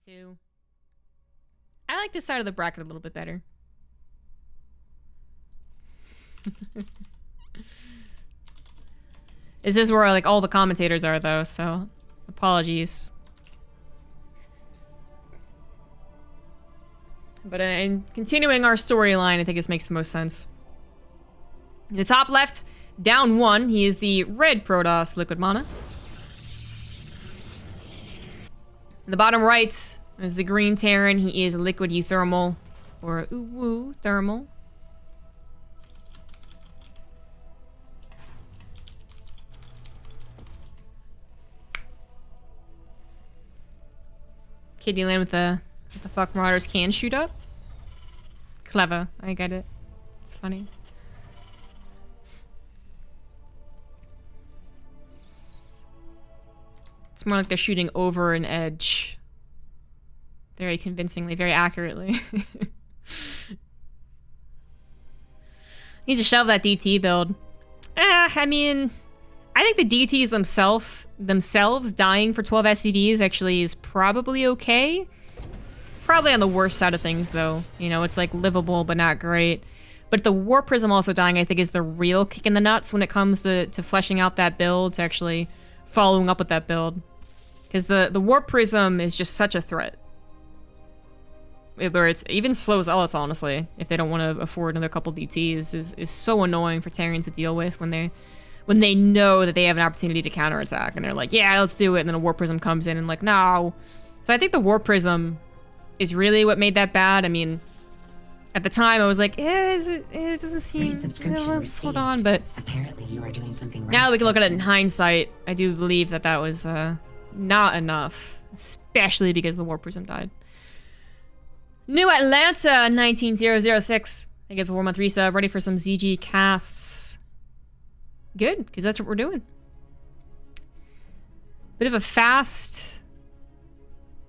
2. I like this side of the bracket a little bit better. This is where like all the commentators are though, so apologies. But in continuing our storyline, I think this makes the most sense. In the top left, down 1, he is the red Protoss liquid mana. In the bottom right is the green Terran. He is liquid uThermal, or uThermal. Kitty Land with the fuck Marauders can shoot up. Clever, I get it. It's funny. It's more like they're shooting over an edge. Very convincingly, very accurately. Need to shelve that DT build. I mean, I think the DTs themselves dying for 12 SCVs actually is probably okay. Probably on the worst side of things, though. You know, it's like livable, but not great. But the War Prism also dying, I think, is the real kick in the nuts when it comes to fleshing out that build, to actually following up with that build. Because the War Prism is just such a threat. Whether it's even slow zealots, honestly, if they don't want to afford another couple DTs, is so annoying for Terrans to deal with when they know that they have an opportunity to counterattack, and they're like, yeah, let's do it, and then a War Prism comes in and like, no. So I think the War Prism is really what made that bad. I mean, at the time I was like, it doesn't seem, let's hold on, but apparently you are doing something right. Now that we can look at it in hindsight, I do believe that that was not enough, especially because the War Prism died. New Atlanta 19006. I think it's a 4-month resub, ready for some ZG casts. Good, because that's what we're doing. Bit of a fast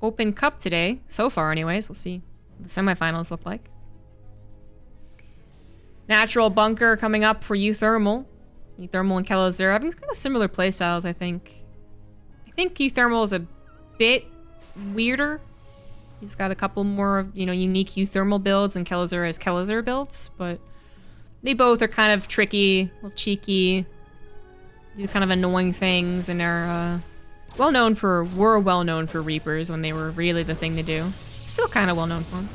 Open Cup today, so far anyways. We'll see what the semifinals look like. Natural Bunker coming up for uThermal. uThermal and Kelazur having kind of similar playstyles, I think. I think uThermal is a bit weirder. He's got a couple more, you know, unique uThermal builds, and Kelazur has Kelazur builds, but they both are kind of tricky, a little cheeky, do kind of annoying things, and are were well known for Reapers when they were really the thing to do. Still kind of well known for them.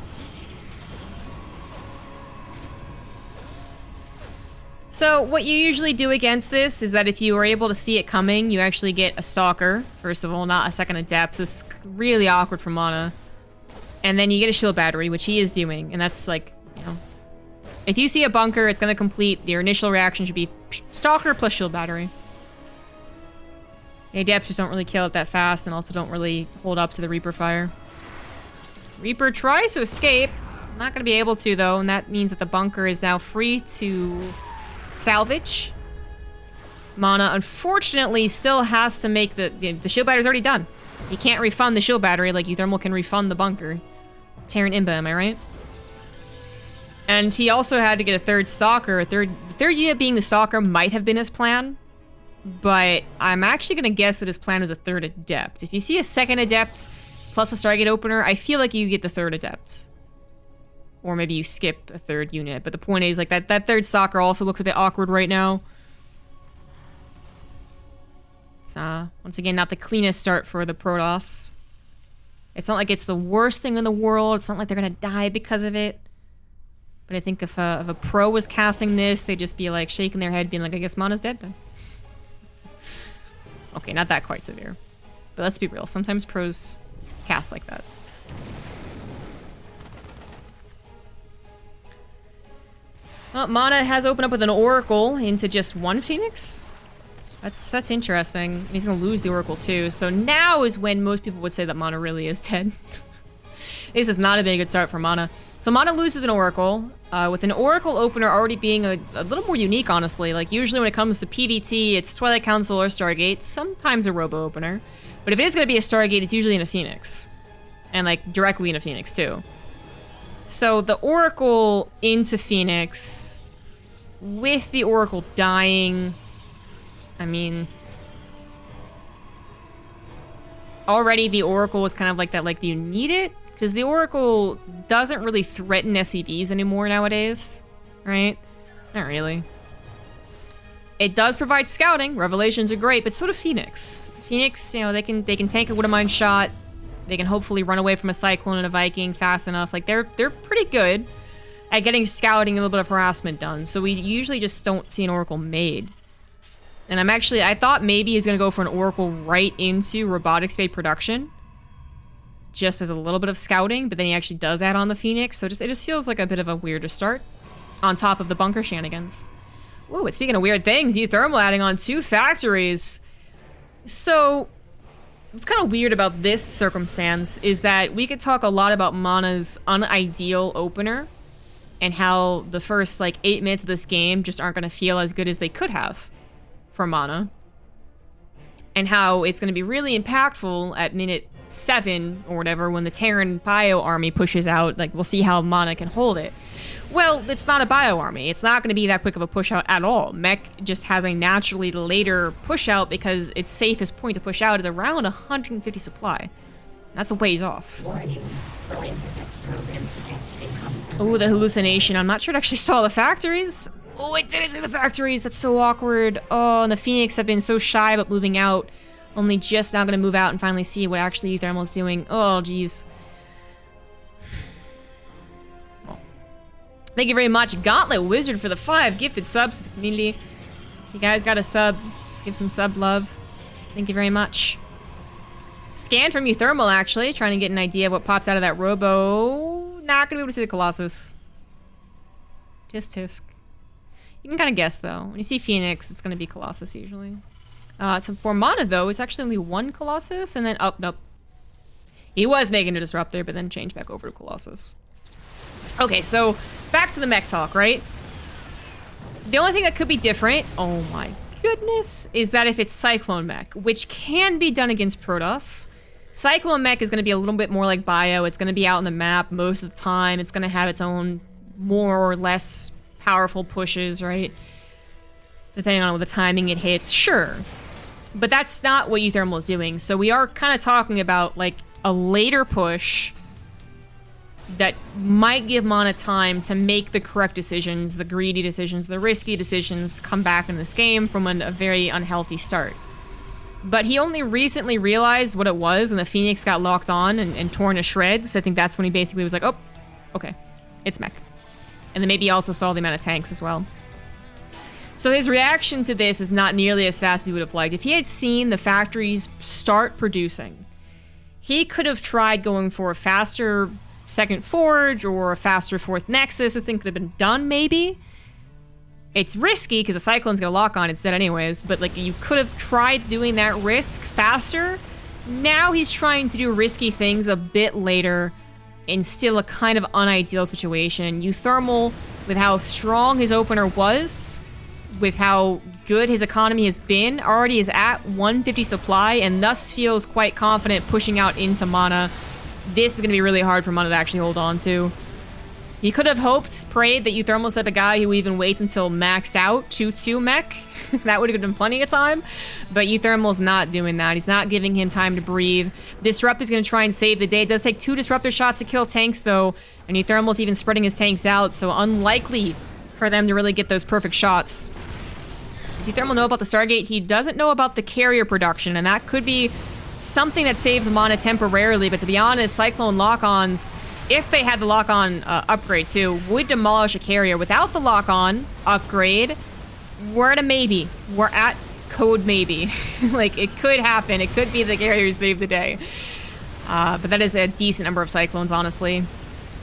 So what you usually do against this is that if you are able to see it coming, you actually get a Stalker, first of all, not a second Adept. This is really awkward for mana. And then you get a Shield Battery, which he is doing, and that's like, you know, if you see a bunker, it's going to complete, your initial reaction should be Stalker plus Shield Battery. The Adepts just don't really kill it that fast, and also don't really hold up to the Reaper fire. Reaper tries to escape. Not going to be able to, though, and that means that the bunker is now free to salvage. Mana, unfortunately, still has to make the Shield Battery's already done. You can't refund the Shield Battery like uThermal can refund the bunker. Terran Imba, am I right? And he also had to get a third Stalker. The third unit being the Stalker might have been his plan, but I'm actually going to guess that his plan was a third Adept. If you see a second Adept plus a Stargate Opener, I feel like you get the third Adept. Or maybe you skip a third unit. But the point is, like, that third Stalker also looks a bit awkward right now. It's, once again, not the cleanest start for the Protoss. It's not like it's the worst thing in the world. It's not like they're gonna die because of it. But I think if a pro was casting this, they'd just be, like, shaking their head, being like, I guess Mana's dead then. Okay, not that quite severe. But let's be real. Sometimes pros cast like that. Well, Mana has opened up with an Oracle into just one Phoenix. That's interesting. He's gonna lose the Oracle too. So now is when most people would say that Mana really is dead. This has not been a good start for Mana. So Mana loses an Oracle, with an Oracle opener already being a little more unique, honestly. Like, usually when it comes to PvT, it's Twilight Council or Stargate, sometimes a Robo opener. But if it is gonna be a Stargate, it's usually in a Phoenix. And, like, directly in a Phoenix too. So the Oracle into Phoenix, with the Oracle dying, I mean, already the Oracle is kind of like that, like, you need it? Because the Oracle doesn't really threaten SCVs anymore nowadays, right? Not really. It does provide scouting. Revelations are great, but so do Phoenix. Phoenix, you know, they can tank a Wood-of-Mine shot. They can hopefully run away from a Cyclone and a Viking fast enough. Like, they're pretty good at getting scouting and a little bit of harassment done. So we usually just don't see an Oracle made. And I thought maybe he's going to go for an Oracle right into robotic spade production, just as a little bit of scouting, but then he actually does add on the Phoenix, so it just feels like a bit of a weirder start on top of the bunker shenanigans. Ooh, and speaking of weird things, uThermal adding on 2 factories. So what's kind of weird about this circumstance is that we could talk a lot about Mana's unideal opener and how the first, like, 8 minutes of this game just aren't going to feel as good as they could have for Mana, and how it's going to be really impactful at minute 7 or whatever when the Terran bio army pushes out. Like, we'll see how Mana can hold it. Well, it's not a bio army. It's not going to be that quick of a push out at all. Mech just has a naturally later push out because its safest point to push out is around 150 supply. That's a ways off. Oh, the hallucination. I'm not sure it actually saw the factories. Oh, it didn't see the factories. That's so awkward. Oh, and the Phoenix have been so shy about moving out. Only just now going to move out and finally see what actually uThermal is doing. Oh, geez. Well, thank you very much, Gauntlet Wizard, for the 5 gifted subs to the community. You guys got a sub. Give some sub love. Thank you very much. Scan from uThermal, actually. Trying to get an idea of what pops out of that robo. Not going to be able to see the Colossus. Just Tisk. You can kind of guess, though. When you see Phoenix, it's going to be Colossus, usually. So for Mana, though, it's actually only 1 Colossus, and then... Oh, nope. He was making a Disruptor, but then changed back over to Colossus. Okay, so back to the mech talk, right? The only thing that could be different... Oh my goodness, is that if it's Cyclone Mech, which can be done against Protoss. Cyclone Mech is going to be a little bit more like Bio. It's going to be out on the map most of the time. It's going to have its own more or less powerful pushes, right? Depending on what the timing it hits, sure. But that's not what uThermal is doing. So we are kind of talking about, like, a later push that might give Mana time to make the correct decisions, the greedy decisions, the risky decisions, to come back in this game from a very unhealthy start. But he only recently realized what it was when the Phoenix got locked on and torn to shreds. I think that's when he basically was like, oh, okay, it's Mech. And then maybe he also saw the amount of tanks as well. So his reaction to this is not nearly as fast as he would have liked. If he had seen the factories start producing, he could have tried going for a faster second forge or a faster 4th nexus. I think could have been done, maybe. It's risky because the Cyclone's gonna lock on, it's dead anyways, but like you could have tried doing that risk faster. Now he's trying to do risky things a bit later in still a kind of unideal situation. uThermal, with how strong his opener was, with how good his economy has been, already is at 150 supply and thus feels quite confident pushing out into Mana. This is going to be really hard for Mana to actually hold on to. He could have hoped, prayed that uThermal's the type of guy who even waits until maxed out 2-2 mech. That would have been plenty of time. But uThermal's not doing that. He's not giving him time to breathe. Disruptor's going to try and save the day. It does take 2 Disruptor shots to kill tanks, though. And uThermal's even spreading his tanks out, so unlikely for them to really get those perfect shots. Does uThermal know about the Stargate? He doesn't know about the carrier production, and that could be something that saves Mana temporarily. But to be honest, Cyclone lock-ons, if they had the lock-on upgrade too, would demolish a carrier. Without the lock-on upgrade, we're at a maybe. We're at code maybe. Like, it could happen. It could be the carrier save the day. But that is a decent number of Cyclones, honestly.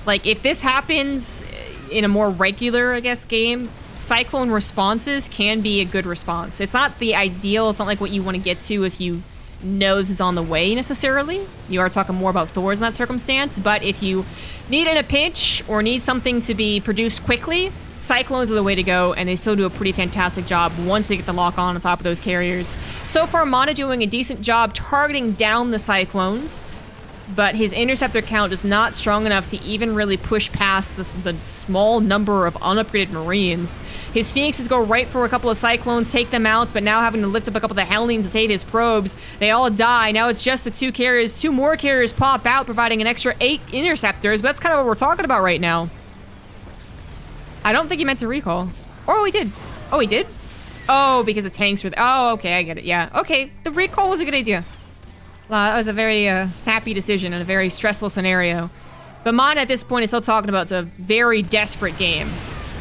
Like, if this happens in a more regular, I guess, game, Cyclone responses can be a good response. It's not the ideal. It's not like what you want to get to if you know this is on the way, necessarily. You are talking more about Thors in that circumstance, but if you need in a pinch or need something to be produced quickly, Cyclones are the way to go, and they still do a pretty fantastic job once they get the lock on top of those carriers. So far, Mana doing a decent job targeting down the Cyclones. but his interceptor count is not strong enough to even really push past the small number of unupgraded Marines. His Phoenixes go right for a couple of Cyclones, take them out, but now having to lift up a couple of the Hellions to save his probes. They all die. Now it's just the 2 carriers. 2 more carriers pop out, providing an extra 8 interceptors, but that's kind of what we're talking about right now. I don't think he meant to recall. Oh, he did. Oh, he did? Oh, because the tanks were... Oh, okay, I get it. Yeah, okay. The recall was a good idea. That was a very snappy decision in a very stressful scenario. But Mana at this point is still talking about it's a very desperate game.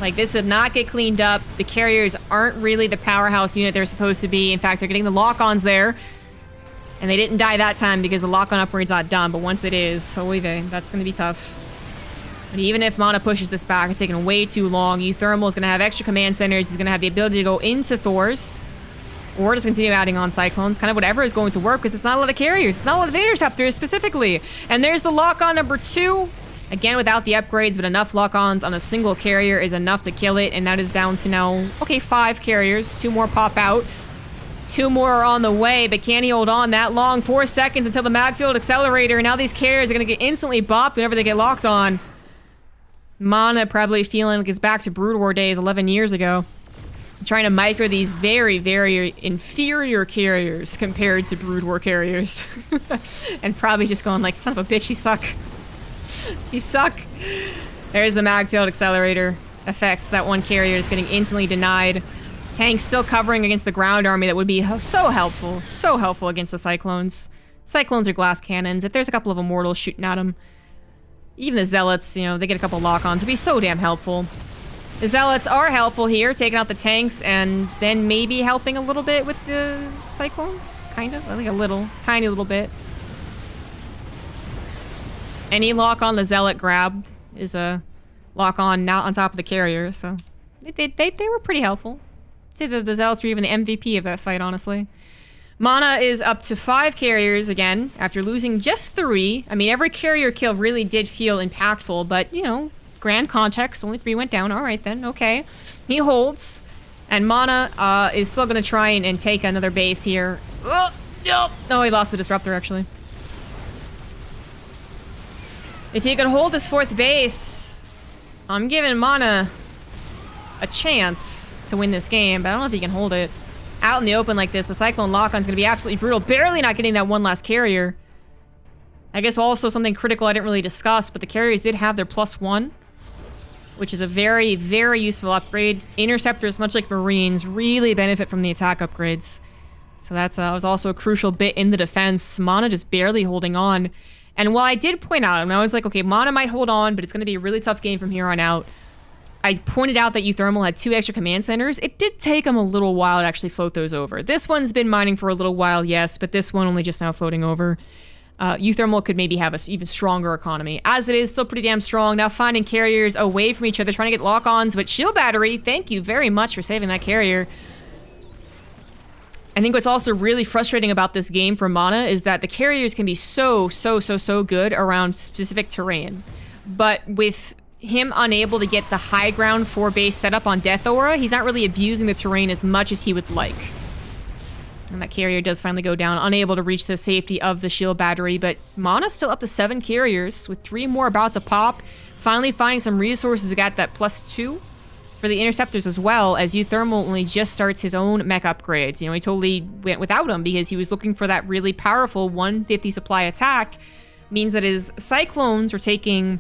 Like, this did not get cleaned up. The carriers aren't really the powerhouse unit they're supposed to be. In fact, they're getting the lock-ons there. And they didn't die that time because the lock-on upgrade's not done. But once it is, so that's going to be tough. But even if Mana pushes this back, it's taking way too long. uThermal is going to have extra command centers. He's going to have the ability to go into Thors. Or just continue adding on Cyclones. Kind of whatever is going to work because it's not a lot of carriers. It's not a lot of interceptors specifically. And there's the lock-on number 2. Again, without the upgrades, but enough lock-ons on a single carrier is enough to kill it. And that is down to now, okay, 5 carriers. 2 more pop out. 2 more are on the way, but can he hold on that long? 4 seconds until the Magfield Accelerator. Now these carriers are going to get instantly bopped whenever they get locked on. Mana probably feeling like it's back to Brood War days 11 years ago. Trying to micro these very, very inferior carriers compared to Brood War carriers. And probably just going like, son of a bitch, you suck. You suck. There's the Magfield Accelerator effect. That one carrier is getting instantly denied. Tanks still covering against the ground army that would be so helpful against the Cyclones. Cyclones are glass cannons. If there's a couple of Immortals shooting at them, even the Zealots, you know, they get a couple lock-ons. It'd be so damn helpful. The Zealots are helpful here, taking out the tanks and then maybe helping a little bit with the Cyclones. Kind of. I think a little. Tiny little bit. Any lock on the Zealot grab is a lock on not on top of the carrier, so they were pretty helpful. I'd say the Zealots were even the MVP of that fight, honestly. Mana is up to 5 carriers again, after losing just 3. I mean, every carrier kill really did feel impactful, but, you know, grand context, only 3 went down. All right, then, okay. He holds, and Mana is still going to try and take another base here. Oh, no. No, he lost the Disruptor, actually. If he could hold this 4th base, I'm giving Mana a chance to win this game, but I don't know if he can hold it. Out in the open like this, the Cyclone lock-on's gonna be absolutely brutal. Barely not getting that one last carrier. I guess also something critical I didn't really discuss, but the carriers did have their +1, which is a very, very useful upgrade. Interceptors, much like Marines, really benefit from the attack upgrades. So that was also a crucial bit in the defense. Mana just barely holding on. And while I did point out, and I was like, okay, Mana might hold on, but it's gonna be a really tough game from here on out. I pointed out that uThermal had 2 extra command centers. It did take him a little while to actually float those over. This one's been mining for a little while, yes, but this one only just now floating over. uThermal could maybe have an even stronger economy. As it is, still pretty damn strong. Now finding carriers away from each other, trying to get lock-ons, but shield battery, thank you very much for saving that carrier. I think what's also really frustrating about this game for Mana is that the carriers can be so good around specific terrain. But with him unable to get the high ground 4 base setup on Death Aura, he's not really abusing the terrain as much as he would like. And that carrier does finally go down, unable to reach the safety of the shield battery, but Mana's still up to 7 carriers, with 3 more about to pop. Finally finding some resources to get that +2 for the interceptors as well, as uThermal only just starts his own mech upgrades. You know, he totally went without them because he was looking for that really powerful 150 supply attack. Means that his Cyclones are taking,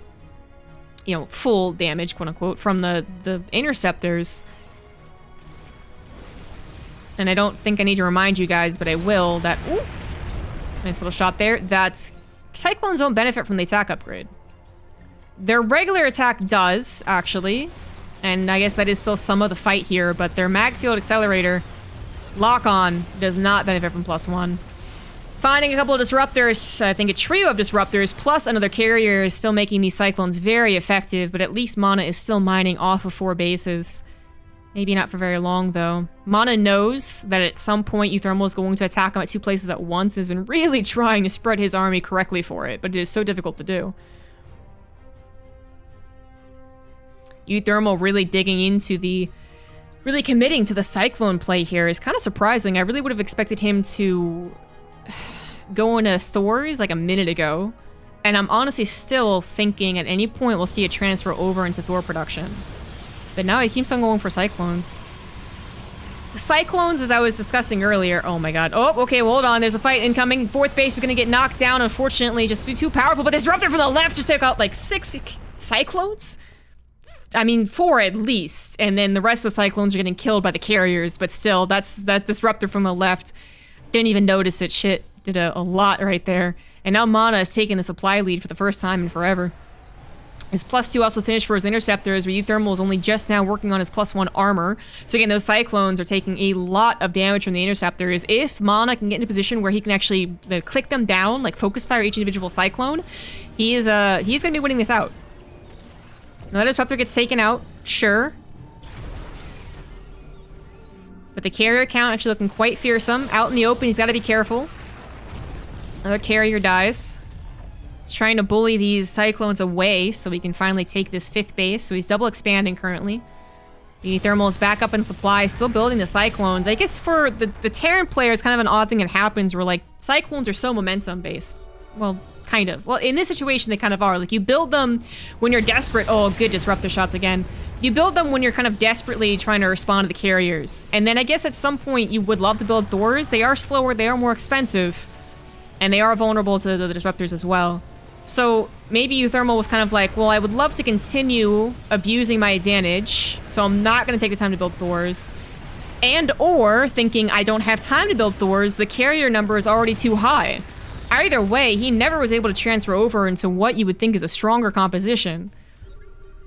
you know, full damage, quote unquote, from the interceptors. And I don't think I need to remind you guys, but I will, that, ooh, nice little shot there, that Cyclones don't benefit from the attack upgrade. Their regular attack does, actually, and I guess that is still some of the fight here, but their Magfield Accelerator lock-on does not benefit from +1. Finding a couple of disruptors, I think a trio of disruptors, plus another carrier is still making these Cyclones very effective, but at least Mana is still mining off of 4 bases. Maybe not for very long, though. Mana knows that at some point uThermal is going to attack him at 2 places at once and has been really trying to spread his army correctly for it, but it is so difficult to do. uThermal really digging into the... really committing to the Cyclone play here is kind of surprising. I really would have expected him to go into Thors like a minute ago And I'm honestly still thinking at any point we'll see a transfer over into Thor production. But now he keeps on going for Cyclones. Cyclones, as I was discussing earlier, oh my god. Oh, okay, well, hold on. There's a fight incoming. Fourth base is going to get knocked down, unfortunately. Just too powerful. But Disruptor from the left just took out like 6 Cyclones? I mean, 4 at least. And then the rest of the Cyclones are getting killed by the carriers. But still, that Disruptor from the left didn't even notice it. Shit, did a lot right there. And now Mana is taking the supply lead for the first time in forever. His +2 also finished for his Interceptors, where uThermal is only just now working on his +1 armor. So again, those Cyclones are taking a lot of damage from the Interceptors. If Mana can get into a position where he can actually click them down, like focus fire each individual Cyclone, he's going to be winning this out. Now that Disruptor gets taken out, sure. But the carrier count actually looking quite fearsome. Out in the open, he's got to be careful. Another carrier dies. He's trying to bully these Cyclones away so we can finally take this 5th base. So he's double expanding currently. The uThermal is back up in supply, still building the Cyclones. I guess for the Terran player, it's kind of an odd thing that happens where, like, Cyclones are so momentum-based. Well, kind of. Well, in this situation, they kind of are. Like, you build them when you're desperate. Oh, good Disruptor shots again. You build them when you're kind of desperately trying to respond to the carriers. And then I guess at some point you would love to build Thors. They are slower, they are more expensive. And they are vulnerable to the Disruptors as well. So maybe uThermal was kind of like, well, I would love to continue abusing my advantage, so I'm not going to take the time to build Thors. And or thinking I don't have time to build Thors, the carrier number is already too high. Either way, he never was able to transfer over into what you would think is a stronger composition.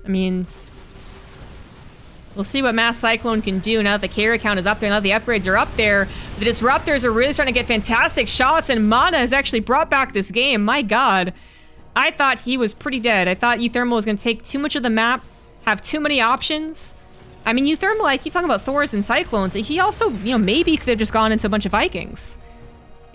I mean, we'll see what Mass Cyclone can do now that the carrier count is up there, now the upgrades are up there. The Disruptors are really starting to get fantastic shots, and Mana has actually brought back this game. My god. I thought he was pretty dead. I thought uThermal was going to take too much of the map, have too many options. I mean, uThermal, I keep talking about Thors and Cyclones. He also, you know, maybe could have just gone into a bunch of Vikings.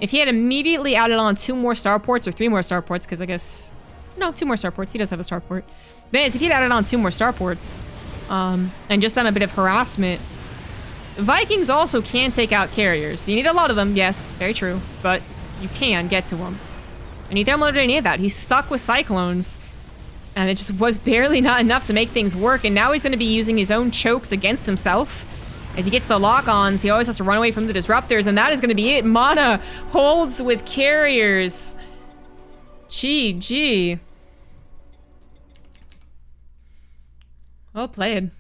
If he had immediately added on 2 more starports, or 3 more starports, because I guess... No, 2 more starports. He does have a starport. But anyways, if he had added on 2 more starports, and just done a bit of harassment, Vikings also can take out carriers. You need a lot of them, yes, very true, but you can get to them. And uThermal didn't need that. He's stuck with Cyclones, and it just was barely not enough to make things work, and now he's going to be using his own chokes against himself. As he gets the lock-ons, he always has to run away from the Disruptors, and that is going to be it. Mana holds with carriers. GG. Well played.